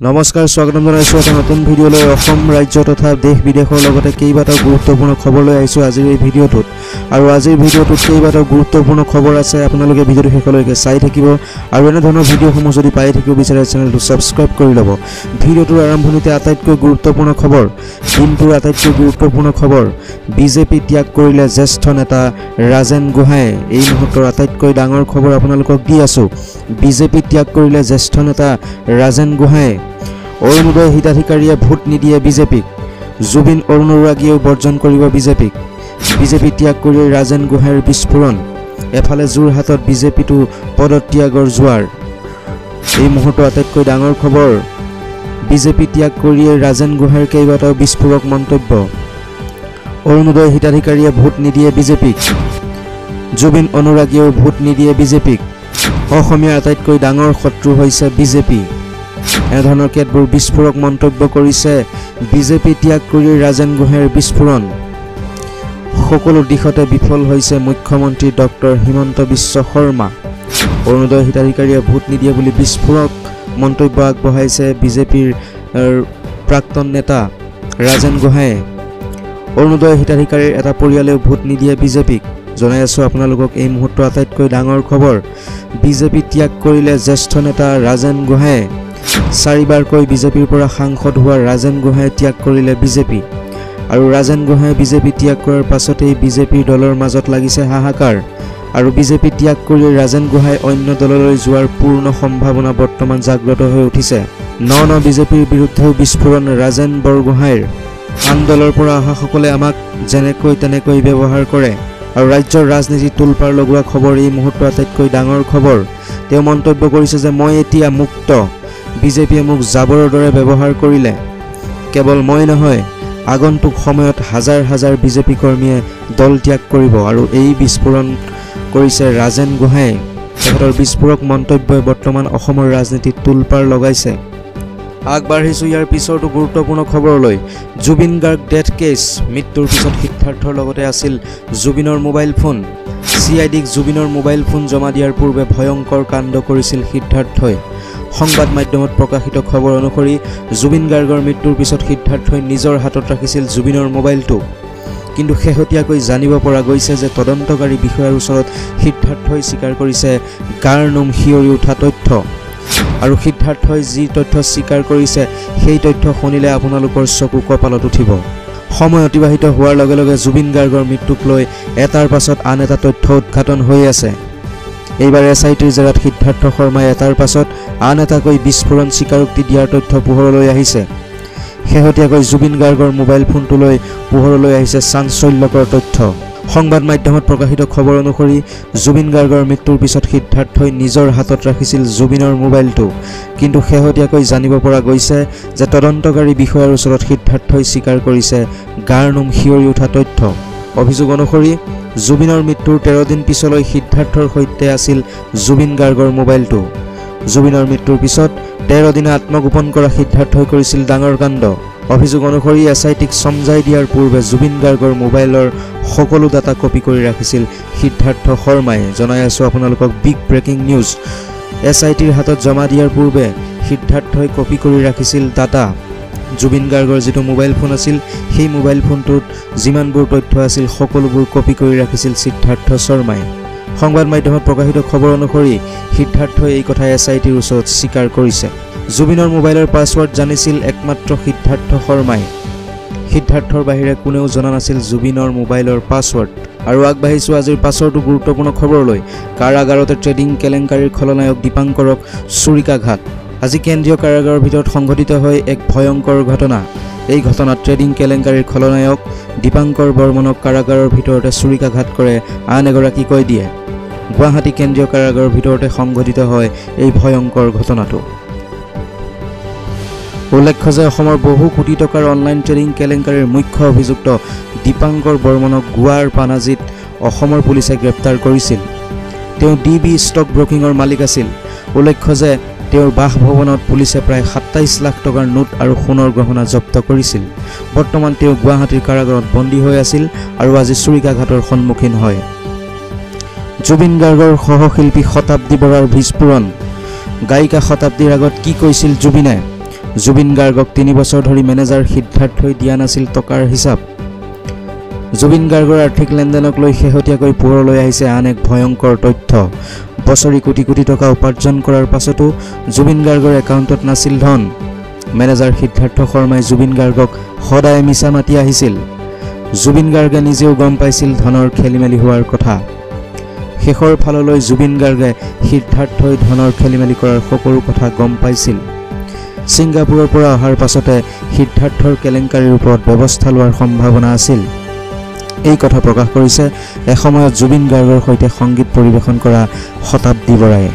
নমস্কাৰ স্বাগতম জনাইছো এটা নতুন ভিডিঅলৈ অসম ৰাজ্য তথা দেশ বিদেশৰ লগতে কেইবাটাও গুৰুত্বপূৰ্ণ খবৰ লৈ আহিছো আজিৰ এই ভিডিঅ'টোত আৰু আজিৰ ভিডিঅ'টোত কেইবাটাও গুৰুত্বপূৰ্ণ খবৰ আছে আপোনালোকে ভিডিঅ'টো শেষলৈকে চাই থাকিব আৰু এনে ধৰণৰ ভিডিঅ'সমূহ যদি পাই থাকিব বিচাৰে চেনেলটো সাবস্ক্ৰাইব কৰি ল'ব ভিডিঅ'টোৰ আৰম্ভণিতে আটাইতকৈ গুৰুত্বপূৰ্ণ খবৰ দিনটোৰ আটাইতকৈ গুৰুত্বপূৰ্ণ খবৰ বিজেপি ত্যাগ কৰিলে জ্যেষ্ঠ নেতা ৰাজেন গোহাঁই এই মুহূৰ্তৰ আটাইতকৈ ডাঙৰ খবৰ আপোনালোকক দি আছো বিজেপি ত্যাগ কৰিলে জ্যেষ্ঠ নেতা ৰাজেন গোহাঁই অৰুণোদয় হিতাধিকাৰীয়ে ভোট নিদিয়ে বিজেপিক জুবিন অনুৰাগীয়েও বৰ্জন কৰিব বিজেপিক বিজেপি ত্যাগ কৰি ৰাজেন গোহাঁইৰ বিস্ফোৰণ এফালে যোৰহাটত বিজেপিটো পদত্যাগৰ জোৱাৰ এই মুহূৰ্তৰ আটাইতকৈ ডাঙৰ খবৰ বিজেপি ত্যাগ কৰি ৰাজেন গোহাঁইৰ কেইবাটাও বিস্ফোৰক মন্তব্য অৰুণোদয় হিতাধিকাৰীয়ে ভোট নিদিয়ে বিজেপিক জুবিন অনুৰাগীয়েও ভোট নিদিয়ে বিজেপিক অসমীয়াৰ আটাইতকৈ ডাঙৰ শত্ৰু হৈছে বিজেপি এনে ধৰণৰ কেতবোৰ বিস্ফোৰক মন্তব্য কৰিছে বিজেপি ত্যাগ কৰি ৰাজেন গোহাঁইৰ বিস্ফোৰণ সকলো দিশতে বিফল হৈছে মুখ্যমন্ত্ৰী ডক্টৰ হিমন্ত বিশ্ব শৰ্মা অৰুণোদয় হিতাধিকাৰীয়ে ভোট নিদিয়ে বুলি বিস্ফোৰক মন্তব্য আগবঢ়াইছে বিজেপিৰ প্ৰাক্তন নেতা ৰাজেন গোহাঁইয়ে অৰুণোদয় হিতাধিকাৰীৰ এটা পৰিয়ালেও ভোট নিদিয়ে বিজেপিক জনাই আছো আপোনালোকক এই মুহূৰ্তৰ আটাইতকৈ ডাঙৰ খবৰ বিজেপি ত্যাগ কৰিলে জ্যেষ্ঠ নেতা ৰাজেন গোহাঁই চাৰিবাৰকৈ বিজেপিৰ পৰা সাংসদ হোৱা ৰাজেন গোহাঁই ত্যাগ কৰিলে বিজেপি আৰু ৰাজেন গোহাঁই বিজেপি ত্যাগ কৰাৰ পাছতেই বিজেপিৰ দলৰ মাজত লাগিছে হাহাকাৰ আৰু বিজেপি ত্যাগ কৰি ৰাজেন গোহাঁই অন্য দললৈ যোৱাৰ পূৰ্ণ সম্ভাৱনা বৰ্তমান জাগ্ৰত হৈ উঠিছে ন বিজেপিৰ বিৰুদ্ধেও বিস্ফোৰণ ৰাজেন বৰগোহাঁইৰ আন দলৰ পৰা অহাসকলে আমাক যেনেকৈ তেনেকৈ ব্যৱহাৰ কৰে আৰু ৰাজ্যৰ ৰাজনীতিত তুলপাৰ লগোৱা খবৰ এই মুহূৰ্তৰ আটাইতকৈ ডাঙৰ খবৰ তেওঁ মন্তব্য কৰিছে যে মই এতিয়া মুক্ত বিজেপিয়ে মোক জাবৰৰ দৰে ব্যৱহাৰ কৰিলে কেৱল মই নহয় আগন্তুক সময়ত হাজাৰ হাজাৰ বিজেপি কৰ্মীয়ে দল ত্যাগ কৰিব আৰু এই বিস্ফোৰণ কৰিছে ৰাজেন গোহাঁই তেখেতৰ বিস্ফোৰক মন্তব্যই বৰ্তমান অসমৰ ৰাজনীতিত তুলপাৰ লগাইছে আগবাঢ়িছো ইয়াৰ পিছৰটো গুৰুত্বপূৰ্ণ খবৰলৈ জুবিন গাৰ্গ ডেথ কেছ মৃত্যুৰ পিছত সিদ্ধাৰ্থৰ লগতে আছিল জুবিনৰ মোবাইল ফোন CIDক জুবিনৰ মোবাইল ফোন জমা দিয়াৰ পূৰ্বে ভয়ংকৰ কাণ্ড কৰিছিল সিদ্ধাৰ্থই সংবাদ মাধ্যমত প্ৰকাশিত খবৰ অনুসৰি জুবিন গাৰ্গৰ মৃত্যুৰ পিছত সিদ্ধাৰ্থই নিজৰ হাতত ৰাখিছিল জুবিনৰ মোবাইলটো কিন্তু শেহতীয়াকৈ জানিব পৰা গৈছে যে তদন্তকাৰী বিষয়াৰ ওচৰত সিদ্ধাৰ্থই স্বীকাৰ কৰিছে গাৰ নোম শিয়ৰি উঠা তথ্য আৰু সিদ্ধাৰ্থই যি তথ্য স্বীকাৰ কৰিছে সেই তথ্য শুনিলে আপোনালোকৰ চকু কপালত উঠিব সময় অতিবাহিত হোৱাৰ লগে লগে জুবিন গাৰ্গৰ মৃত্যুক লৈ এটাৰ পাছত আন এটা তথ্য উদ্ঘাটন হৈ আছে এইবাৰ SITৰ জেৰাত সিদ্ধাৰ্থ শৰ্মাই এটাৰ পাছত আন এটাকৈ বিস্ফোৰণ স্বীকাৰোক্তি দিয়াৰ তথ্য পোহৰলৈ আহিছে শেহতীয়াকৈ জুবিন গাৰ্গৰ মোবাইল ফোনটোলৈ পোহৰলৈ আহিছে চাঞ্চল্যকৰ তথ্য সংবাদ মাধ্যমত প্ৰকাশিত খবৰ অনুসৰি জুবিন গাৰ্গৰ মৃত্যুৰ পিছত সিদ্ধাৰ্থই নিজৰ হাতত ৰাখিছিল জুবিনৰ মোবাইলটো কিন্তু শেহতীয়াকৈ জানিব পৰা গৈছে যে তদন্তকাৰী বিষয়াৰ ওচৰত সিদ্ধাৰ্থই স্বীকাৰ কৰিছে গাৰ নোম শিয়ৰি উঠা তথ্য অভিযোগ অনুসৰি জুবিনৰ মৃত্যুৰ 13 দিন পিছলৈ সিদ্ধাৰ্থৰ সৈতে আছিল জুবিন গাৰ্গৰ মোবাইলটো জুবিনৰ মৃত্যুৰ পিছত 13 দিনে আত্মগোপন কৰা সিদ্ধাৰ্থই কৰিছিল ডাঙৰ কাণ্ড অভিযোগ অনুসৰি SITক সমজাই দিয়াৰ পূৰ্বে জুবিন গাৰ্গৰ মোবাইলৰ সকলো ডাটা কপি কৰি ৰাখিছিল সিদ্ধাৰ্থ শৰ্মাই জনাই আছো আপোনালোকক বিগ ব্ৰেকিং নিউজ SITৰ হাতত জমা দিয়াৰ পূৰ্বে সিদ্ধাৰ্থই কপি কৰি ৰাখিছিল ডাটা জুবিন গাৰ্গৰ যেটো মোবাইল ফোন আছিল সেই মোবাইল ফোনটোত যিমানবোৰ তথ্য আছিল সকলোবোৰ কপি কৰি ৰাখিছিল সিদ্ধাৰ্থ শৰ্মাই সংবাদ মাধ্যমত প্ৰকাশিত খবৰ অনুসৰি সিদ্ধাৰ্থই এই কথা SITৰ ওচৰত স্বীকাৰ কৰিছে জুবিনৰ মোবাইলৰ পাছৱৰ্ড জানিছিল একমাত্ৰ সিদ্ধাৰ্থ শৰ্মাই সিদ্ধাৰ্থৰ বাহিৰে কোনেও জনা নাছিল জুবিনৰ মোবাইলৰ পাছৱৰ্ড আৰু আগবাঢ়িছো আজিৰ পাছৰটো গুৰুত্বপূৰ্ণ খবৰলৈ কাৰাগাৰতে ট্ৰেডিং কেলেংকাৰীৰ খলনায়ক দীপাংকৰক চুৰিকাঘাত আজি কেন্দ্ৰীয় কাৰাগাৰৰ ভিতৰত সংঘটিত হয় এক ভয়ংকৰ ঘটনা এই ঘটনাত ট্ৰেডিং কেলেংকাৰীৰ খলনায়ক দীপাংকৰ বৰ্মনক কাৰাগাৰৰ ভিতৰতে চুৰিকাঘাত কৰে আন এগৰাকীকৈ দিয়ে গুৱাহাটী কেন্দ্ৰীয় কাৰাগাৰৰ ভিতৰতে সংঘটিত হয় এই ভয়ংকৰ ঘটনাটো উল্লেখ্য যে অসমৰ বহু কোটি টকাৰ অনলাইন ট্ৰেডিং কেলেংকাৰীৰ মুখ্য অভিযুক্ত দীপাংকৰ বৰ্মনক গোৱাৰ পানাজীত অসমৰ পুলিচে গ্ৰেপ্তাৰ কৰিছিল তেওঁ DB ষ্টক ব্ৰকিঙৰ মালিক আছিল উল্লেখ্য যে তেওঁৰ বাসভৱনত পুলিচে প্ৰায় 27 লাখ টকাৰ নোট আৰু সোণৰ গহনা জব্দ কৰিছিল বৰ্তমান তেওঁ গুৱাহাটীৰ কাৰাগাৰত বন্দী হৈ আছিল আৰু আজি চুৰিকাঘাটৰ সন্মুখীন হয় জুবিন গাৰ্গৰ সহশিল্পী শতাব্দী বৰাৰ বিস্ফোৰণ গায়িকা শতাব্দীৰ আগত কি কৈছিল জুবিনে জুবিন গাৰ্গক 3 বছৰ ধৰি মেনেজাৰ সিদ্ধাৰ্থই দিয়া নাছিল টকাৰ হিচাপ। জুবিন গাৰ্গৰ আৰ্থিক লেনদেনক লৈ শেহতীয়াকৈ পোহৰলৈ আহিছে আন এক ভয়ংকৰ তথ্য। বছৰি কোটি কোটি টকা উপাৰ্জন কৰাৰ পাছতো জুবিন গাৰ্গৰ একাউণ্টত নাছিল ধন। মেনেজাৰ সিদ্ধাৰ্থ শৰ্মাই জুবিন গাৰ্গক সদায় মিছা মাতি আহিছিল। জুবিন গাৰ্গে নিজেও গম পাইছিল ধনৰ খেলিমেলি হোৱাৰ কথা। শেষৰ ফাললৈ জুবিন গাৰ্গে সিদ্ধাৰ্থই ধনৰ খেলিমেলি কৰাৰ সকলো কথা গম পাইছিল। ছিংগাপুৰৰ পৰা অহাৰ পাছতে সিদ্ধাৰ্থৰ কেলেংকাৰীৰ ওপৰত ব্যৱস্থা লোৱাৰ সম্ভাৱনা আছিল। এই কথা প্ৰকাশ কৰিছে এসময়ত জুবিন গাৰ্গৰ সৈতে সংগীত পৰিৱেশন কৰা শতাব্দী বৰাই।